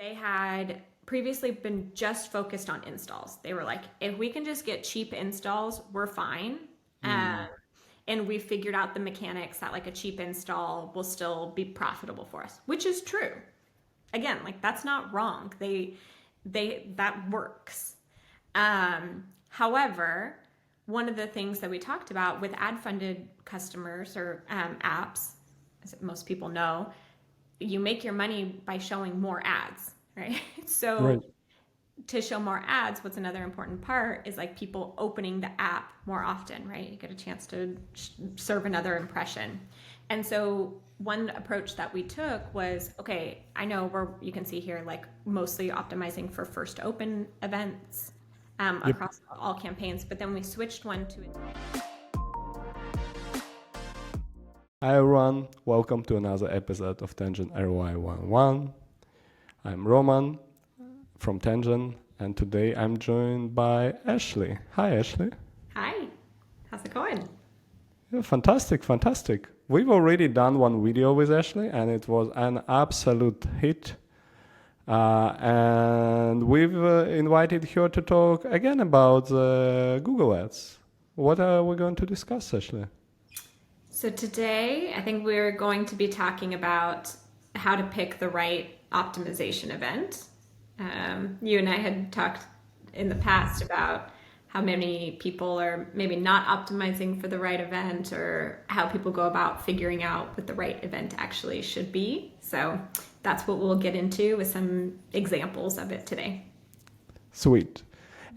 they had previously been just focused on installs. They were like, if we can just get cheap installs, we're fine. And we figured out the mechanics that like a cheap install will still be profitable for us, which is true. Again, like that's not wrong. That works. However, one of the things that we talked about with ad-funded customers or apps, as most people know, you make your money by showing more ads, right? So Right. to show more ads, what's another important part is like people opening the app more often, right? You get a chance to serve another impression. And so one approach that we took was, okay, I know you can see here, like mostly optimizing for first open events Yep. across all campaigns, but then we switched one to Hi everyone, welcome to another episode of Tangent ROI 101. I'm Roman from Tangent, and today I'm joined by Ashley. Hi Ashley. Hi, how's it going? Yeah, fantastic. We've already done one video with Ashley and it was an absolute hit. And we've invited her to talk again about Google Ads. What are we going to discuss, Ashley? So today, I think we're going to be talking about how to pick the right optimization event. You and I had talked in the past about how many people are maybe not optimizing for the right event, or how people go about figuring out what the right event actually should be. So that's what we'll get into with some examples of it today. Sweet.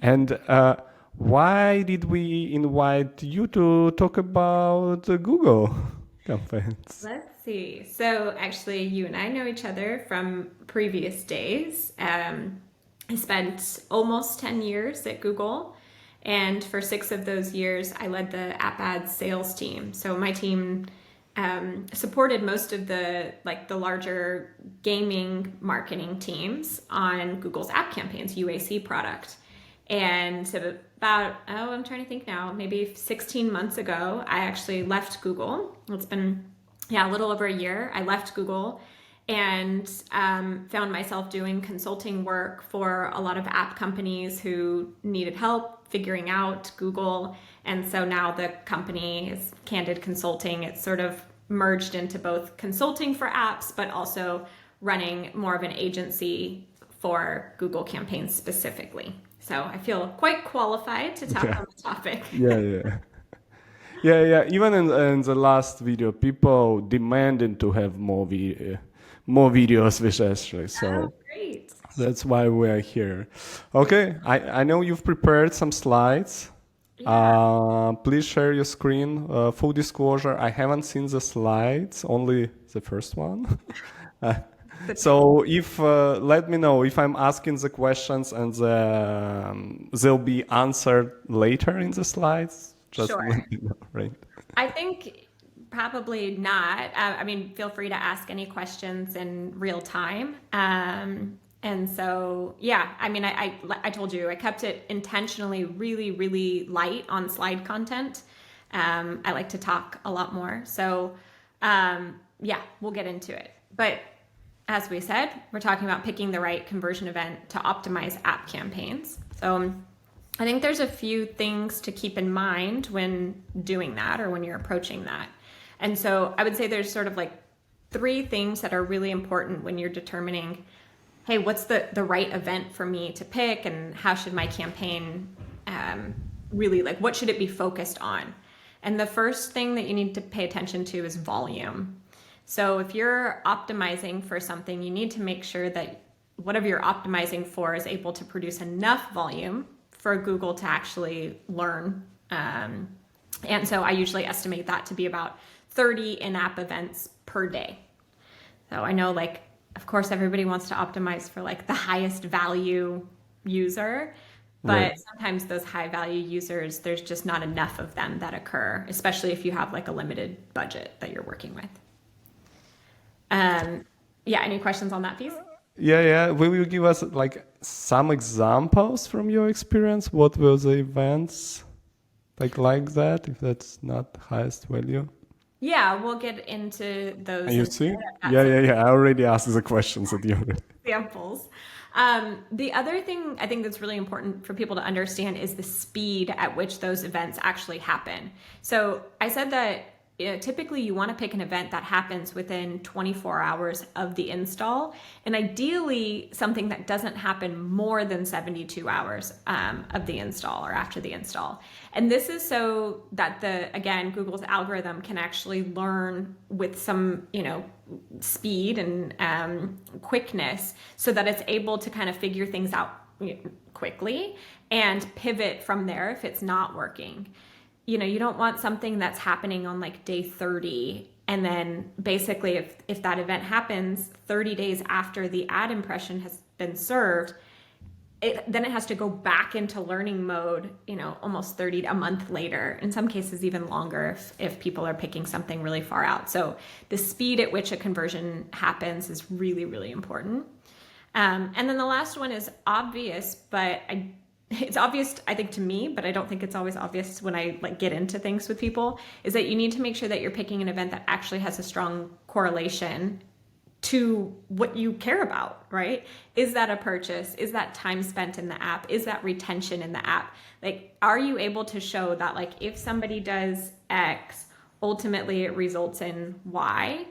And why did we invite you to talk about Google campaigns? Let's see. So actually, you and I know each other from previous days. I spent almost 10 years at Google, and for 6 of those years, I led the app ads sales team. So my team supported most of the larger gaming marketing teams on Google's app campaigns, UAC product. And so about, I'm trying to think now, maybe 16 months ago, I actually left Google. It's been, a little over a year. I left Google and found myself doing consulting work for a lot of app companies who needed help figuring out Google. And so now the company is Candid Consulting. It's sort of merged into both consulting for apps, but also running more of an agency for Google campaigns specifically. So I feel quite qualified to talk on the topic. Yeah. Even in the last video, people demanded to have more videos with Ashley. So Great. that's why we're here. Okay, I know you've prepared some slides. Please share your screen. Full disclosure, I haven't seen the slides, only the first one. So if let me know if I'm asking the questions and they'll be answered later in the slides. Just Sure. let me know, right? I think probably not. I mean, feel free to ask any questions in real time. And so, I mean, I told you, I kept it intentionally really, really light on slide content. I like to talk a lot more. So, we'll get into it. But as we said, we're talking about picking the right conversion event to optimize app campaigns. So I think there's a few things to keep in mind when doing that or when you're approaching that. And so I would say there's sort of like 3 things that are really important when you're determining, hey, what's the right event for me to pick, and how should my campaign really, like, what should it be focused on? And the first thing that you need to pay attention to is volume. So if you're optimizing for something, you need to make sure that whatever you're optimizing for is able to produce enough volume for Google to actually learn. And so I usually estimate that to be about 30 in-app events per day. So I know, like, of course, everybody wants to optimize for like the highest value user, but Right. sometimes those high value users, there's just not enough of them that occur, especially if you have like a limited budget that you're working with. Any questions on that piece? Yeah. Will you give us like some examples from your experience? What were the events like that, if that's not highest value? Yeah, we'll get into those And you in a see? minute. I've got Yeah, some yeah, yeah. I already asked the questions that you already. examples. The other thing I think that's really important for people to understand is the speed at which those events actually happen. So I said that typically you want to pick an event that happens within 24 hours of the install, and ideally something that doesn't happen more than 72 hours of the install or after the install. And this is so that again, Google's algorithm can actually learn with some, speed and quickness so that it's able to kind of figure things out quickly and pivot from there if it's not working. You don't want something that's happening on like day 30 and then basically if that event happens 30 days after the ad impression has been served, then it has to go back into learning mode, almost 30 a month later, in some cases even longer if people are picking something really far out. So the speed at which a conversion happens is really, really important. And then the last one is obvious, but it's obvious, I think, to me, but I don't think it's always obvious when I get into things with people, is that you need to make sure that you're picking an event that actually has a strong correlation to what you care about, right? Is that a purchase? Is that time spent in the app? Is that retention in the app? Are you able to show that if somebody does X, ultimately it results in Y?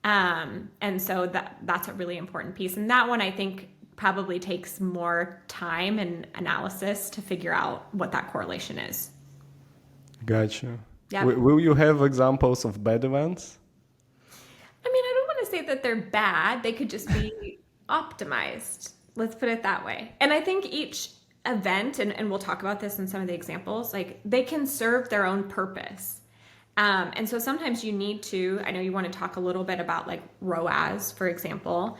And so that's a really important piece. And that one I think probably takes more time and analysis to figure out what that correlation is. Gotcha. Yeah. Will you have examples of bad events? I mean, I don't want to say that they're bad. They could just be optimized. Let's put it that way. And I think each event, and we'll talk about this in some of the examples, they can serve their own purpose. And so sometimes you need to, I know you want to talk a little bit about ROAS, for example.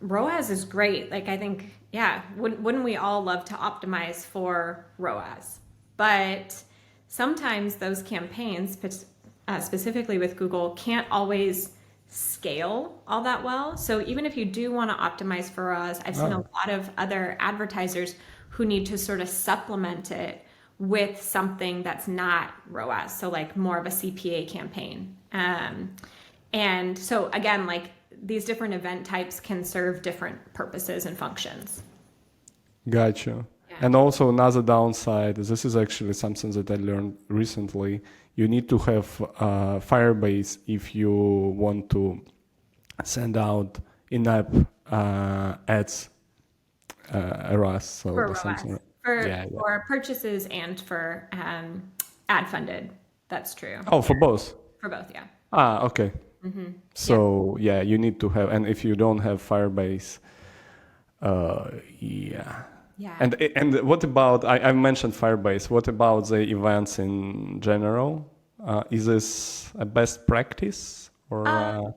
ROAS is great. I think, yeah, wouldn't we all love to optimize for ROAS? But sometimes those campaigns, specifically with Google, can't always scale all that well. So even if you do want to optimize for ROAS, I've seen a lot of other advertisers who need to sort of supplement it with something that's not ROAS. So more of a CPA campaign. And so again, these different event types can serve different purposes and functions. Gotcha. Yeah. And also another downside, this is actually something that I learned recently. You need to have Firebase if you want to send out in-app ads, ROAS. So For that's something. ROAS. Yeah. For purchases and for ad funded. That's true. Oh, for both. For both, yeah. Okay. So yeah, you need to have, and if you don't have Firebase, yeah. Yeah. And what about, I mentioned Firebase, what about the events in general? Is this a best practice or?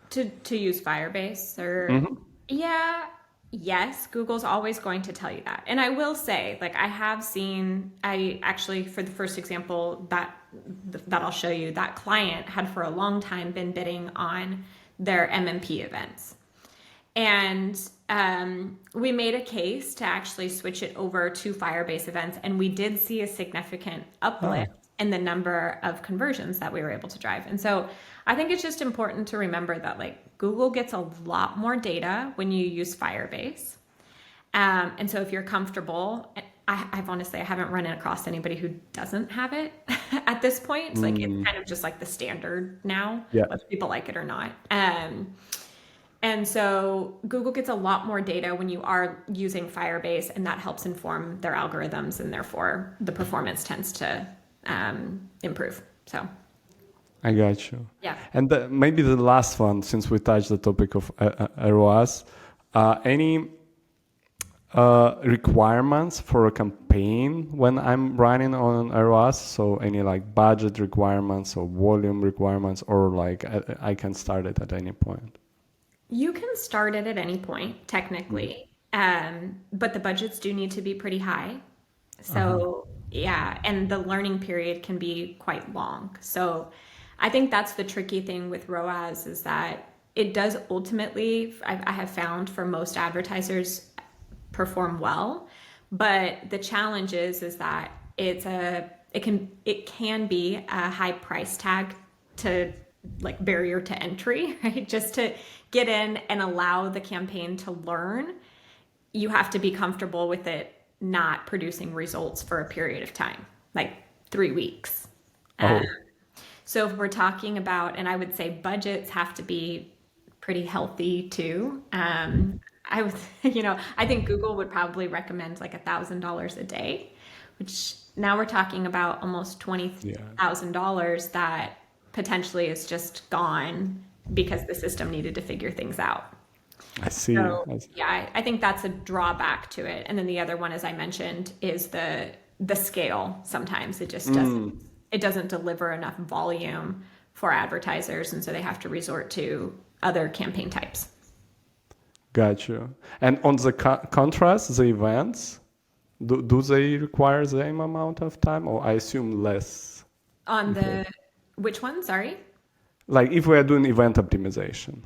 To use Firebase or yeah, yes, Google's always going to tell you that. And I will say, I have seen, I actually, for the first example that I'll show you, that client had for a long time been bidding on their MMP events. And we made a case to actually switch it over to Firebase events, and we did see a significant uplift in the number of conversions that we were able to drive. And so I think it's just important to remember that Google gets a lot more data when you use Firebase. And so if you're comfortable, I haven't run across anybody who doesn't have it at this point. It's kind of just the standard now, whether people like it or not. And so Google gets a lot more data when you are using Firebase, and that helps inform their algorithms, and therefore the performance tends to improve. So I got you. yeah. And maybe the last one, since we touched the topic of ROAS, any requirements for a campaign when I'm running on ROAS? So any budget requirements or volume requirements, or I can start it at any point? You can start it at any point, technically, but the budgets do need to be pretty high. So yeah, and the learning period can be quite long. So I think that's the tricky thing with ROAS, is that it does ultimately, I have found, for most advertisers, perform well, but the challenge is that it can be a high price tag to like barrier to entry, right? Just to get in and allow the campaign to learn, you have to be comfortable with it not producing results for a period of time, like 3 weeks. Oh, So if we're talking about, and I would say budgets have to be pretty healthy too. I would, I think Google would probably recommend like $1,000 a day, which now we're talking about almost yeah. $20,000 that potentially is just gone because the system needed to figure things out. I see. So yeah, I think that's a drawback to it. And then the other one, as I mentioned, is the scale. Sometimes it just doesn't deliver enough volume for advertisers, and so they have to resort to other campaign types. Got you. And on the contrast, the events, do they require the same amount of time, or I assume less? On the which one? Sorry. Like if we are doing event optimization.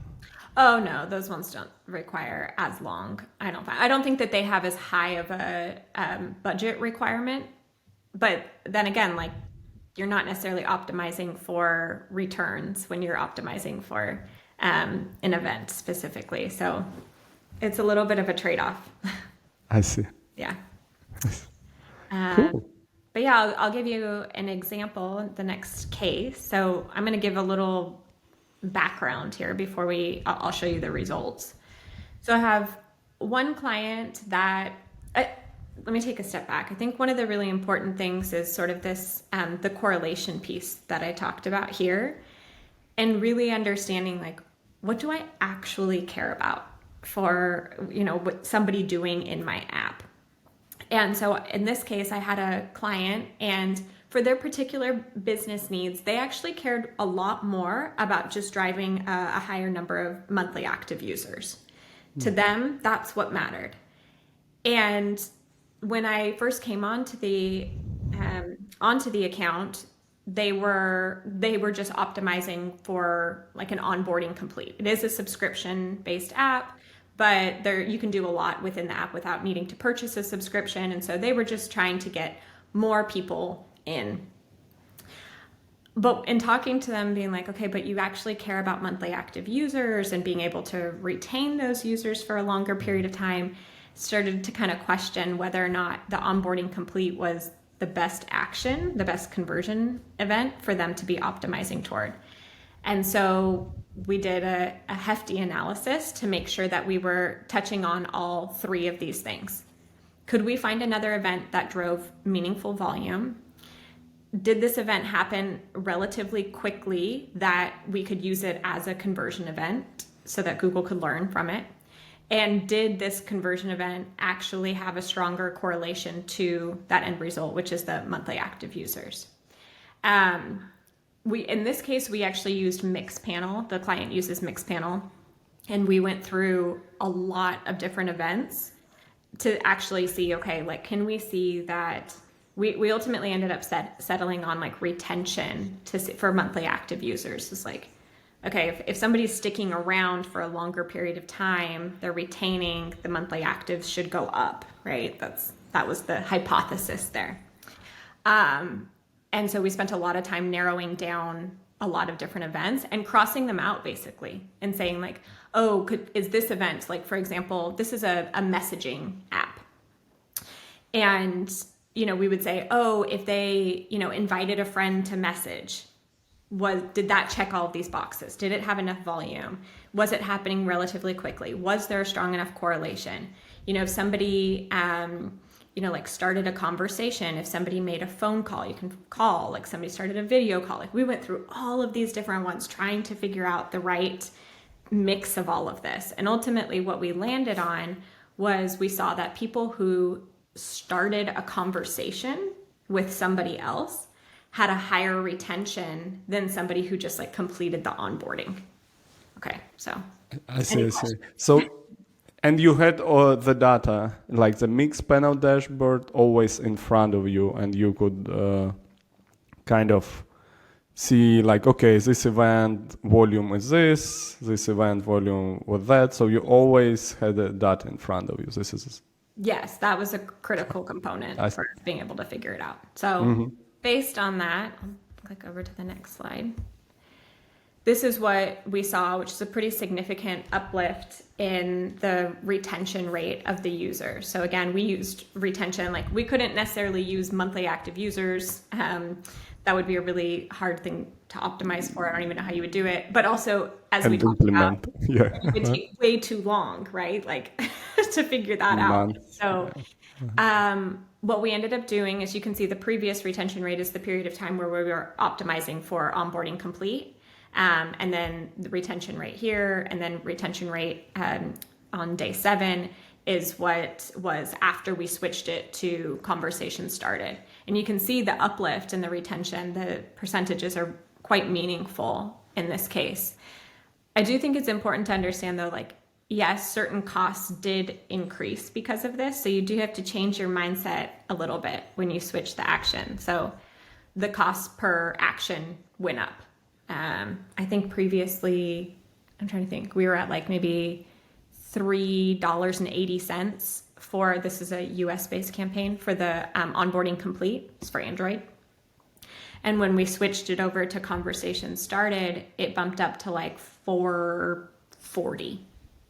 Oh no, those ones don't require as long. I don't think that they have as high of a budget requirement. But then again, like you're not necessarily optimizing for returns when you're optimizing for an event specifically. So it's a little bit of a trade-off. I see. Yeah. Cool. But yeah, I'll give you an example, the next case. So I'm going to give a little background here before I'll show you the results. So I have one client that, let me take a step back. I think one of the really important things is sort of this, the correlation piece that I talked about here, and really understanding like, what do I actually care about for, what somebody doing in my app? And so in this case, I had a client, and for their particular business needs, they actually cared a lot more about just driving a higher number of monthly active users. To them, that's what mattered. And when I first came onto the account, they were just optimizing for like an onboarding complete. It is a subscription-based app, but you can do a lot within the app without needing to purchase a subscription. And so they were just trying to get more people in. But in talking to them, being like, okay, but you actually care about monthly active users and being able to retain those users for a longer period of time, started to kind of question whether or not the onboarding complete was the best action, the best conversion event for them to be optimizing toward. And so we did a hefty analysis to make sure that we were touching on all three of these things. Could we find another event that drove meaningful volume? Did this event happen relatively quickly that we could use it as a conversion event so that Google could learn from it? And did this conversion event actually have a stronger correlation to that end result, which is the monthly active users? In this case, we actually used Mixpanel. The client uses Mixpanel. And we went through a lot of different events to actually see, okay, like, can we see that we ultimately ended up settling on like retention for monthly active users. It's like, okay, if somebody's sticking around for a longer period of time, they're retaining, the monthly actives should go up, right? That was the hypothesis there. And so we spent a lot of time narrowing down a lot of different events and crossing them out basically and saying like, oh, is this event, like for example, this is a messaging app. And, we would say, oh, if they, invited a friend to message, did that check all of these boxes? Did it have enough volume? Was it happening relatively quickly? Was there a strong enough correlation? If somebody, like started a conversation, if somebody made a phone call, you can call, like somebody started a video call. Like we went through all of these different ones, trying to figure out the right mix of all of this. And ultimately what we landed on was we saw that people who started a conversation with somebody else had a higher retention than somebody who just like completed the onboarding. Okay, so. I see. So, and you had the data, like the Mixpanel dashboard, always in front of you, and you could kind of see like, okay, this event volume is this event volume was that. So you always had the data in front of you. Yes, that was a critical component for being able to figure it out. So based on that, I'll click over to the next slide. this is what we saw, which is a pretty significant uplift in the retention rate of the user. So again, we used retention, like we couldn't necessarily use monthly active users. That would be a really hard thing to optimize for. I don't even know how you would do it. But also, as we And talked about, implement. Yeah. it would take way too long, right? Like to figure that out. Months. So what we ended up doing is, you can see the previous retention rate is the period of time where we were optimizing for onboarding complete. And then the retention rate here, and then retention rate on day 7 is what was after we switched it to conversation started. And you can see the uplift in the retention. The percentages are quite meaningful in this case. I do think it's important to understand though, like, yes, certain costs did increase because of this. So you do have to change your mindset a little bit when you switch the action. So the cost per action went up. I think previously, I'm trying to think, we were at like maybe $3.80 for, this is a US based campaign, for the onboarding complete. It's for Android. And when we switched it over to conversation started, it bumped up to like $4.40,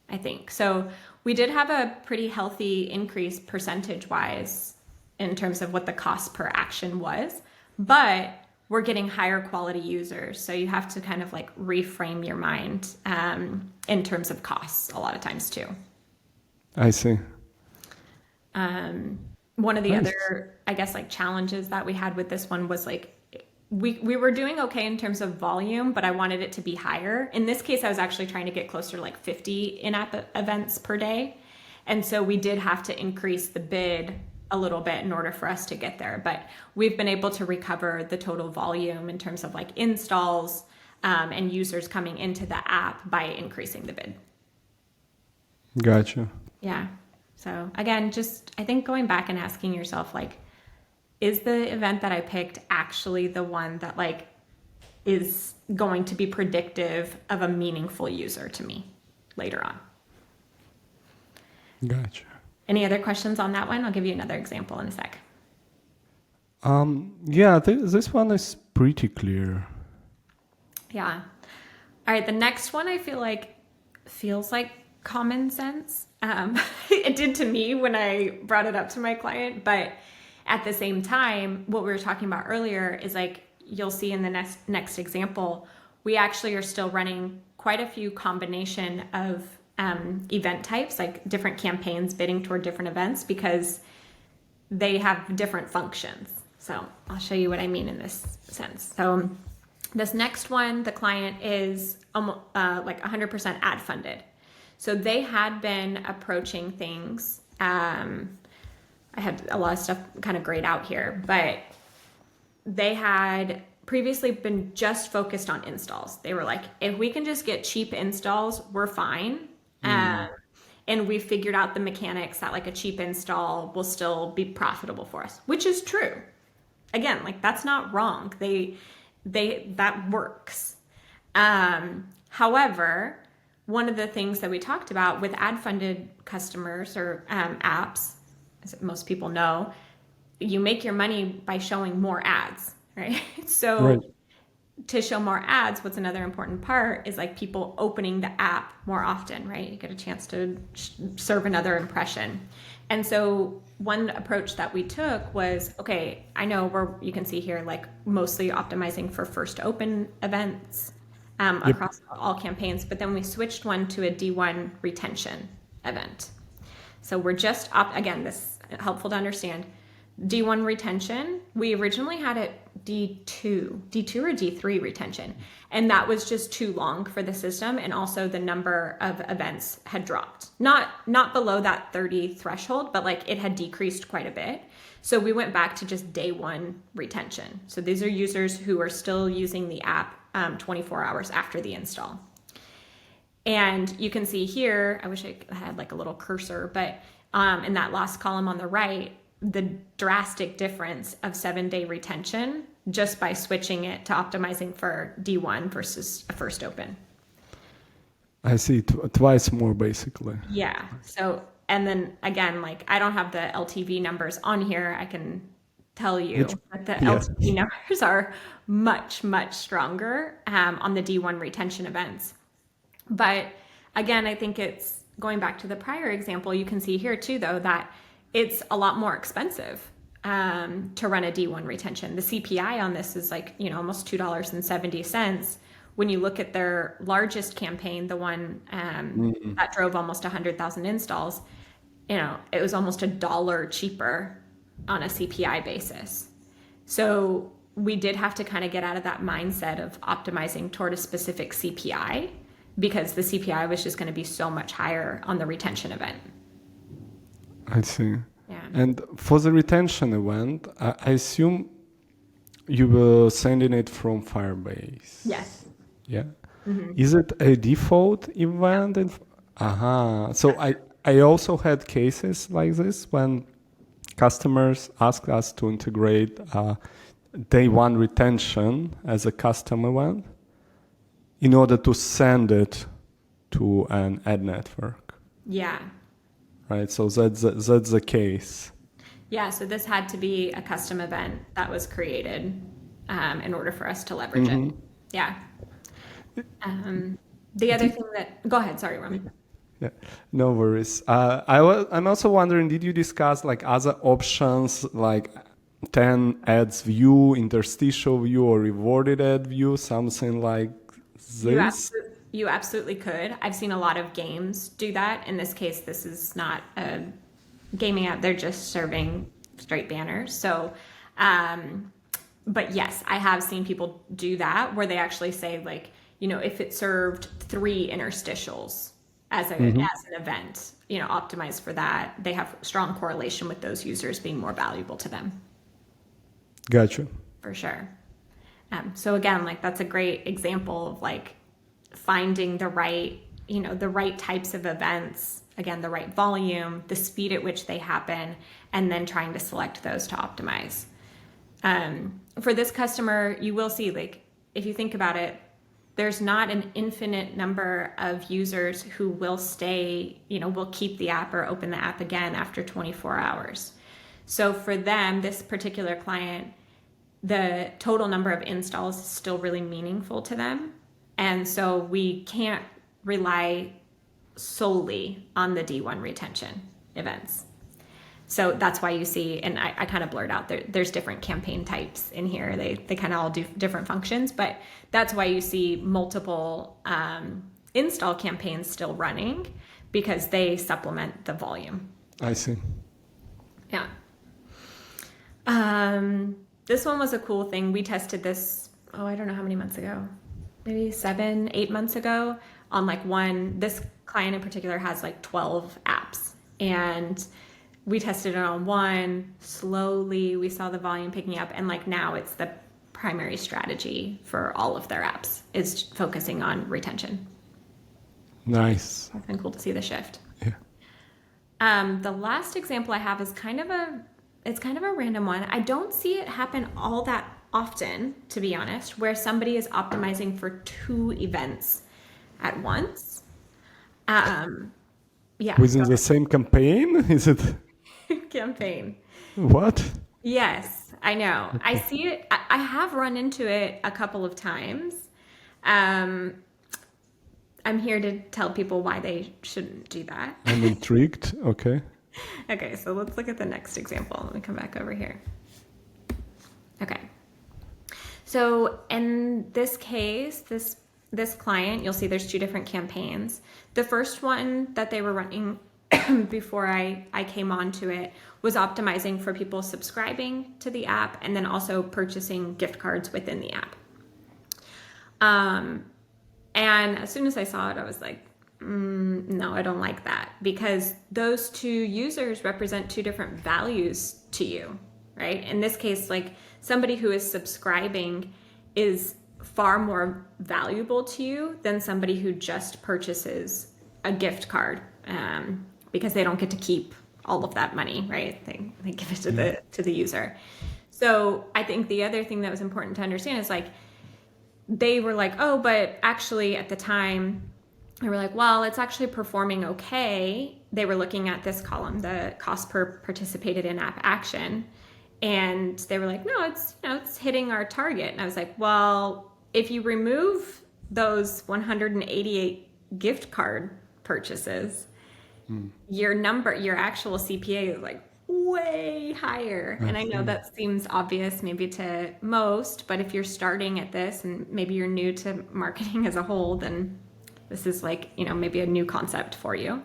I think. So we did have a pretty healthy increase percentage wise in terms of what the cost per action was, but we're getting higher quality users. So you have to kind of like reframe your mind in terms of costs a lot of times too. I see. One of the other, I guess, like challenges that we had with this one was like, we were doing okay in terms of volume, but I wanted it to be higher. In this case, I was actually trying to get closer to like 50 in-app events per day. And so we did have to increase the bid a little bit in order for us to get there. But we've been able to recover the total volume in terms of like installs and users coming into the app by increasing the bid. Gotcha. Yeah. So again, just I think going back and asking yourself, like, is the event that I picked actually the one that like is going to be predictive of a meaningful user to me later on? Gotcha. Any other questions on that one? I'll give you another example in a sec. Yeah, this one is pretty clear. Yeah. All right. The next one I feel like feels like common sense. It did to me when I brought it up to my client, but at the same time, what we were talking about earlier is like, you'll see in the next example, we actually are still running quite a few combination of event types, like different campaigns bidding toward different events because they have different functions. So I'll show you what I mean in this sense. So this next one, the client is like 100% ad funded. So they had been approaching things. I had a lot of stuff kind of grayed out here, but they had previously been just focused on installs. They were like, if we can just get cheap installs, we're fine. And we figured out the mechanics that like a cheap install will still be profitable for us, which is true. Again, like that's not wrong. That works. However, one of the things that we talked about with ad funded customers or apps, as most people know, you make your money by showing more ads, right? So Right. to show more ads, what's another important part is like people opening the app more often, right? You get a chance to serve another impression. And so one approach that we took was, okay, I know you can see here, like mostly optimizing for first open events across all campaigns, but then we switched one to a D1 retention event. So we're just, again, this is helpful to understand. D1 retention, we originally had it D2 or D3 retention. And that was just too long for the system. And also the number of events had dropped. Not below that 30 threshold, but like it had decreased quite a bit. So we went back to just day 1 retention. So these are users who are still using the app 24 hours after the install. And you can see here, I wish I had like a little cursor, but in that last column on the right, the drastic difference of 7-day retention just by switching it to optimizing for D1 versus a first open. I see twice more basically. Yeah. So, and then again, like I don't have the LTV numbers on here. I can tell you Which, that the yes. LTV numbers are much, much stronger on the D1 retention events. But again, I think it's going back to the prior example. You can see here too, though, that it's a lot more expensive to run a D1 retention. The CPI on this is like, almost $2.70. When you look at their largest campaign, the one that drove almost 100,000 installs, it was almost $1 cheaper on a CPI basis. So we did have to kind of get out of that mindset of optimizing toward a specific CPI because the CPI was just going to be so much higher on the retention event. I see. Yeah. And for the retention event, I assume you were sending it from Firebase. Yes. Yeah. Is it a default event? So I also had cases like this when customers asked us to integrate day one retention as a custom event in order to send it to an ad network. Yeah. Right. So that's the case. Yeah. So this had to be a custom event that was created in order for us to leverage it. Yeah. The other thing that, go ahead. Sorry, Roman. Yeah, no worries. I'm also wondering, did you discuss like other options like 10 ads view, interstitial view, or rewarded ad view, something like this? You absolutely could. I've seen a lot of games do that. In this case, this is not a gaming app. They're just serving straight banners. So, but yes, I have seen people do that where they actually say like, if it served 3 interstitials as an event, optimized for that, they have strong correlation with those users being more valuable to them. Gotcha. For sure. So again, like that's a great example of like finding the right, the right types of events, again, the right volume, the speed at which they happen, and then trying to select those to optimize. For this customer, you will see like, if you think about it, there's not an infinite number of users who will stay, will keep the app or open the app again after 24 hours. So for them, this particular client, the total number of installs is still really meaningful to them. And so we can't rely solely on the D1 retention events. So that's why you see, and I kind of blurred out, there's different campaign types in here. They kind of all do different functions, but that's why you see multiple install campaigns still running because they supplement the volume. I see. Yeah. This one was a cool thing. We tested this, I don't know how many months ago, maybe 7-8 months ago on like this client in particular has like 12 apps, and we tested it on one. Slowly we saw the volume picking up, and like now it's the primary strategy for all of their apps is focusing on retention. Nice. It's been cool to see the shift. Yeah. The last example I have is kind of a random one. I don't see it happen all that often, to be honest, where somebody is optimizing for 2 events at once. Yeah. Within the same campaign? Is it? Campaign. What? Yes, I know. I see it. I have run into it a couple of times. I'm here to tell people why they shouldn't do that. I'm intrigued. Okay. Okay, so let's look at the next example. Let me come back over here. Okay. So in this case, this client, you'll see there's 2 different campaigns. The first one that they were running before I came onto it was optimizing for people subscribing to the app and then also purchasing gift cards within the app. And as soon as I saw it, I was like, no, I don't like that, because those 2 users represent 2 different values to you, right? In this case, like somebody who is subscribing is far more valuable to you than somebody who just purchases a gift card, because they don't get to keep all of that money, right? They give it to the user. So I think the other thing that was important to understand is like, they were like, oh, but actually at the time, they were like, well, it's actually performing okay. They were looking at this column, the cost per participated in-app action, And they were like, no, it's hitting our target. And I was like, well, if you remove those 188 gift card purchases, your actual CPA is like way higher. I And I know see. that seems obvious maybe to most, but if you're starting at this and maybe you're new to marketing as a whole, then this is like, maybe a new concept for you.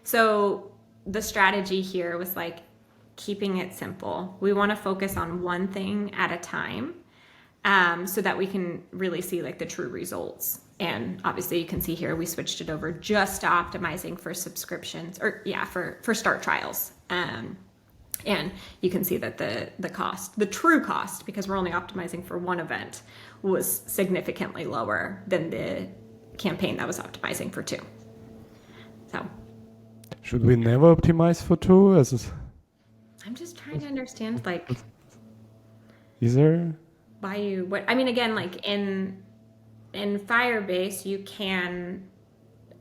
So the strategy here was like keeping it simple. We want to focus on one thing at a time, so that we can really see like the true results. And obviously you can see here we switched it over just to optimizing for subscriptions, or for start trials. And you can see that the cost, the true cost, because we're only optimizing for one event, was significantly lower than the campaign that was optimizing for two. So Should we never optimize for two? I'm just trying to understand, like, Is there? why you, what, I mean, again, like in Firebase, you can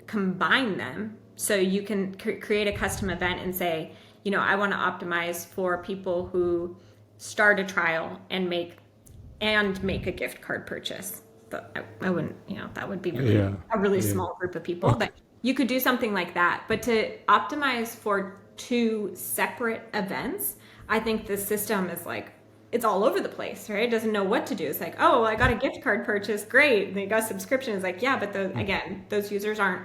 combine them. So you can create a custom event and say, I want to optimize for people who start a trial and make a gift card purchase. But I wouldn't, that would be really a really small group of people. But you could do something like that. But to optimize for two separate events, I think the system is like, it's all over the place, right? It doesn't know what to do. It's like, oh, I got a gift card purchase, great. They got a subscription. It's like, yeah, but those users aren't,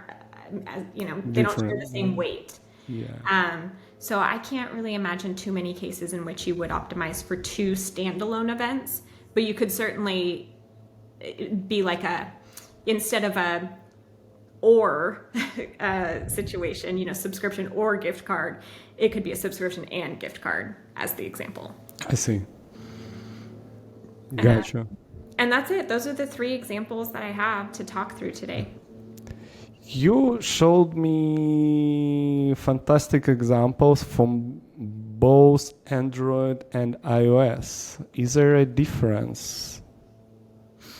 they don't share the same weight. Yeah. So I can't really imagine too many cases in which you would optimize for two standalone events, but you could certainly be like instead of a or situation, subscription or gift card, it could be a subscription and gift card as the example. I see. Gotcha. And that's it. Those are the three examples that I have to talk through today. You showed me fantastic examples from both Android and iOS. Is there a difference?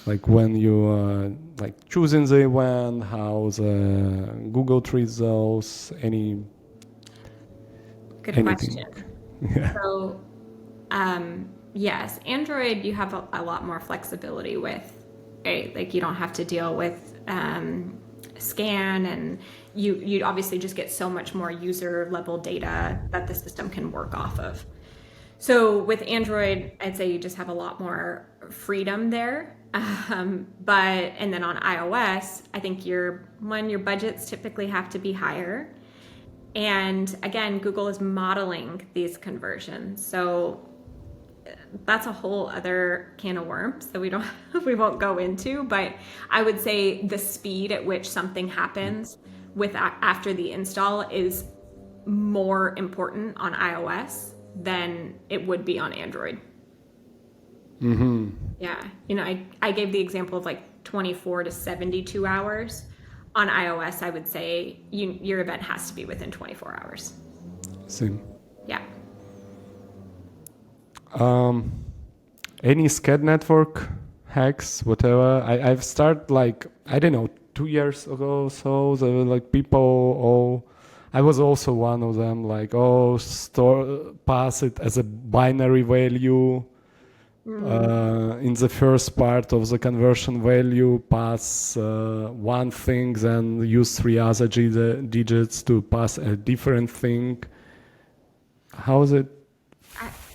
Like when you like choosing the event, how the Google treats those, Good anything? question. Yeah. So, yes, Android, you have a lot more flexibility with, right? Like you don't have to deal with scan, and you obviously just get so much more user level data that the system can work off of. So with Android, I'd say you just have a lot more freedom there. And then on iOS, I think your budgets typically have to be higher. And again, Google is modeling these conversions. So that's a whole other can of worms that we won't go into, but I would say the speed at which something happens after the install is more important on iOS than it would be on Android. Mm-hmm. Yeah. I gave the example of like 24 to 72 hours. On iOS, I would say your event has to be within 24 hours. Same. Yeah. Any SCAD network hacks, whatever. I've started like, I don't know, 2 years ago. So there were like people, I was also one of them, like, pass it as a binary value. In the first part of the conversion value, pass one thing, then use 3 other digits to pass a different thing. How is it?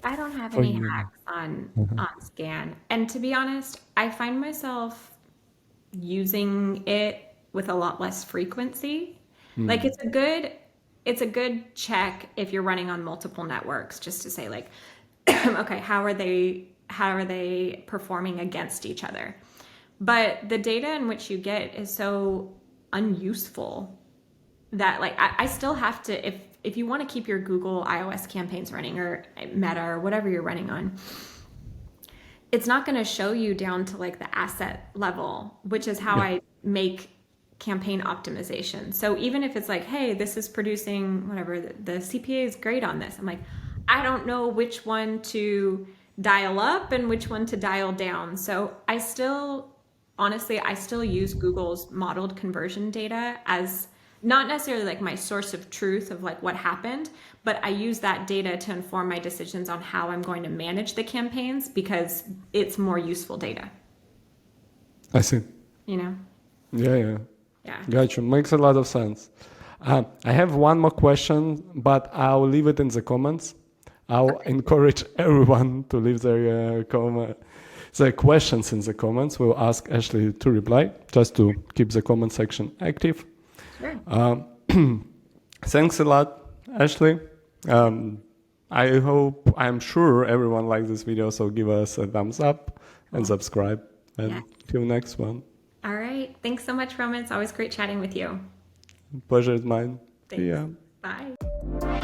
I don't have any hacks on Scan. And to be honest, I find myself using it with a lot less frequency. Like it's a good check if you're running on multiple networks, just to say like, okay, how are they performing against each other? But the data in which you get is so unuseful that like I still have to, if you want to keep your Google iOS campaigns running, or Meta or whatever you're running on, it's not going to show you down to like the asset level, which is how I make campaign optimization. So even if it's like, hey, this is producing whatever, the CPA is great on this, I'm like, I don't know which one to dial up and which one to dial down. So I still use Google's modeled conversion data as not necessarily like my source of truth of like what happened, but I use that data to inform my decisions on how I'm going to manage the campaigns because it's more useful data, I see. you know? Yeah. Yeah. Gotcha. Makes a lot of sense. I have one more question, but I'll leave it in the comments. I'll encourage everyone to leave their their questions in the comments. We'll ask Ashley to reply, just to keep the comment section active. Sure. Thanks a lot, Ashley. I'm sure everyone likes this video, so give us a thumbs up and subscribe. And Yeah. till next one. All right. Thanks so much, Roman. It's always great chatting with you. Pleasure is mine. Thanks. See ya. Bye.